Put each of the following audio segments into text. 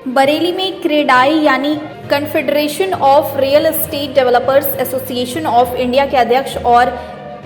बरेली में क्रेडाई यानी confederation of real estate developers association of India के अध्यक्ष और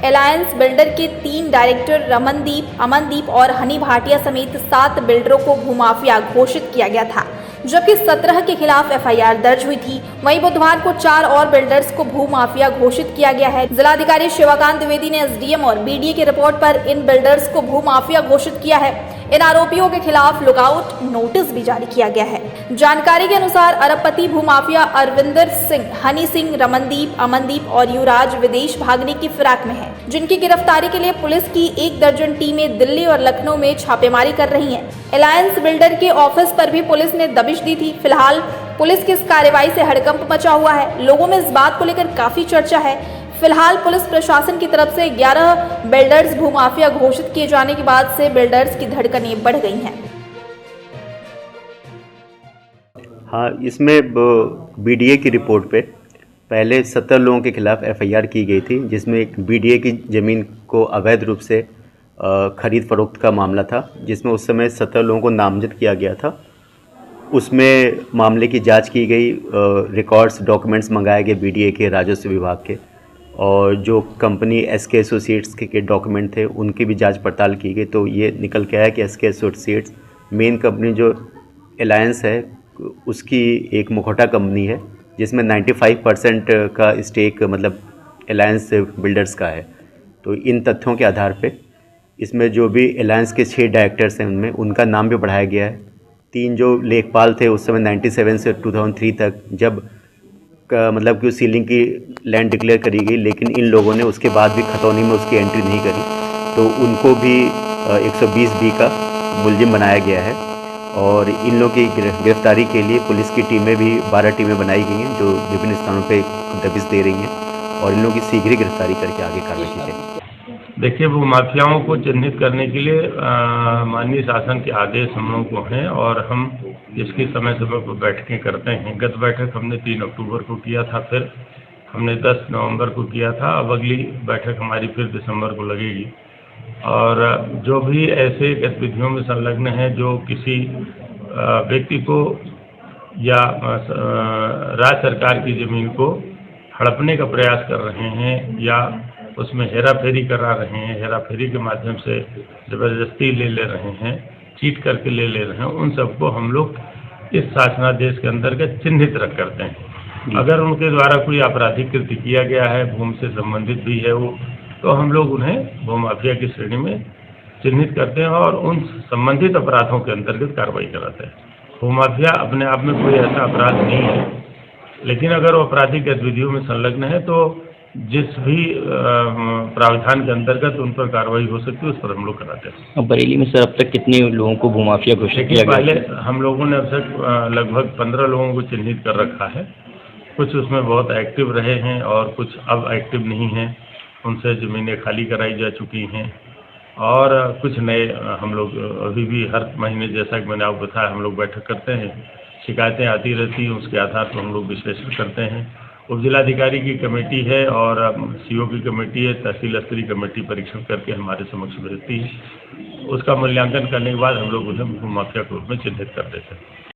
अलायंस बिल्डर के 3 डायरेक्टर रमनदीप, अमनदीप और हनी भाटिया समेत 7 बिल्डरों को भूमाफिया घोषित किया गया था, जबकि 17 के खिलाफ एफआईआर दर्ज हुई थी। वहीं बुधवार को 4 और बिल्डर्स को भूमाफिया घोषित किया गया है। जिलाधिकारी शिवाकांत द्विवेदी ने एसडीएम और बीडीए की रिपोर्ट पर इन बिल्डर्स को भूमाफिया घोषित किया है। इन आरोपियों के खिलाफ लुकआउट नोटिस भी जारी किया गया है। जानकारी के अनुसार अरबपति भूमाफिया अरविंदर सिंह, हनी सिंह, रमनदीप, अमनदीप और युवराज विदेश भागने की फिराक में हैं, जिनकी गिरफ्तारी के लिए पुलिस की 1 दर्जन टीमें दिल्ली और लखनऊ में छापेमारी कर रही हैं। अलायंस बिल्डर के ऑफिस पर भी पुलिस ने दबिश दी थी। फिलहाल पुलिस की इस कार्रवाई से हड़कंप मचा हुआ है। लोगों में इस बात को लेकर काफी चर्चा है। फिलहाल पुलिस प्रशासन की तरफ से 11 बिल्डर्स भूमाफिया घोषित किए जाने के बाद से बिल्डर्स की धड़कनें बढ़ गई हैं। हाँ, इसमें बीडीए की रिपोर्ट पे पहले 17 लोगों के खिलाफ एफआईआर की गई थी, जिसमें एक बीडीए की ज़मीन को अवैध रूप से खरीद फरोख्त का मामला था, जिसमें उस समय 17 लोगों को नामजद किया गया था। उसमें मामले की जांच की गई, रिकॉर्ड्स, डॉक्यूमेंट्स मंगाए गए बीडीए के, राजस्व विभाग के, और जो कंपनी एसके एसोसिएट्स के डॉक्यूमेंट थे उनकी भी जांच पड़ताल की गई। तो ये निकल के आया कि एसके एसोसिएट्स मेन कंपनी जो अलायंस है उसकी एक मुखौटा कंपनी है, जिसमें 95% का स्टेक मतलब अलायंस बिल्डर्स का है। तो इन तथ्यों के आधार पे इसमें जो भी अलायंस के 6 डायरेक्टर्स हैं उनमें उनका नाम भी बढ़ाया गया है। 3 जो लेखपाल थे उस समय 97 से 2003 तक, जब मतलब कि उस सीलिंग की लैंड डिक्लेयर करी गई, लेकिन इन लोगों ने उसके बाद भी खतौनी में उसकी एंट्री नहीं करी, तो उनको भी 120B का मुलजिम बनाया गया है। और इन लोगों की गिरफ्तारी के लिए पुलिस की टीमें भी 12 टीमें बनाई गई हैं, जो विभिन्न स्थानों पे दबिश दे रही हैं, और इन लोगों की शीघ्र ही गिरफ्तारी करके आगे कार्रवाई की जाएगी। देखिए, भूमाफियाओं को चिन्हित करने के लिए माननीय शासन के आदेश हम लोगों को हैं, और हम इसकी समय समय पर बैठकें करते हैं। गत बैठक हमने 3 अक्टूबर को किया था, फिर हमने 10 नवंबर को किया था। अब अगली बैठक हमारी फिर दिसंबर को लगेगी। और जो भी ऐसे गतिविधियों में संलग्न हैं, जो किसी व्यक्ति को या राज्य सरकार की ज़मीन को हड़पने का प्रयास कर रहे हैं या उसमें हेरा फेरी करा रहे हैं, हेरा फेरी के माध्यम से ज़बरदस्ती ले रहे हैं, चीट करके ले रहे हैं, उन सबको हम लोग इस शासनादेश के अंतर्गत चिन्हित रख करते हैं। अगर उनके द्वारा कोई आपराधिक कृत्य किया गया है, भूमि से संबंधित भी है वो, तो हम लोग उन्हें भूमाफिया की श्रेणी में चिन्हित करते हैं और उन संबंधित अपराधों के अंतर्गत कार्रवाई कराते हैं। भूमाफिया अपने आप में कोई ऐसा अपराध नहीं है, लेकिन अगर वो आपराधिक गतिविधियों में संलग्न है तो जिस भी प्रावधान के अंतर्गत उन पर कार्रवाई हो सकती है उस पर हम लोग कराते हैं। अब बरेली में सर अब तक कितने लोगों को भूमाफिया घोषित किया गया? पहले हम लोगों ने अब तक लगभग 15 लोगों को चिन्हित कर रखा है। कुछ उसमें बहुत एक्टिव रहे हैं और कुछ अब एक्टिव नहीं हैं, उनसे ज़मीनें खाली कराई जा चुकी हैं, और कुछ नए हम लोग अभी भी हर महीने, जैसा कि मैंने आपको बताया, हम लोग बैठक करते हैं। शिकायतें आती रहती हैं, उसके आधार पर हम लोग विश्लेषण करते हैं। उप जिलाधिकारी की कमेटी है और सीओ की कमेटी है, तहसील स्तरीय कमेटी परीक्षण करके हमारे समक्ष भेजती है। उसका मूल्यांकन करने के बाद हम लोग उन्हें भूमाफिया के रूप में चिन्हित कर देते हैं।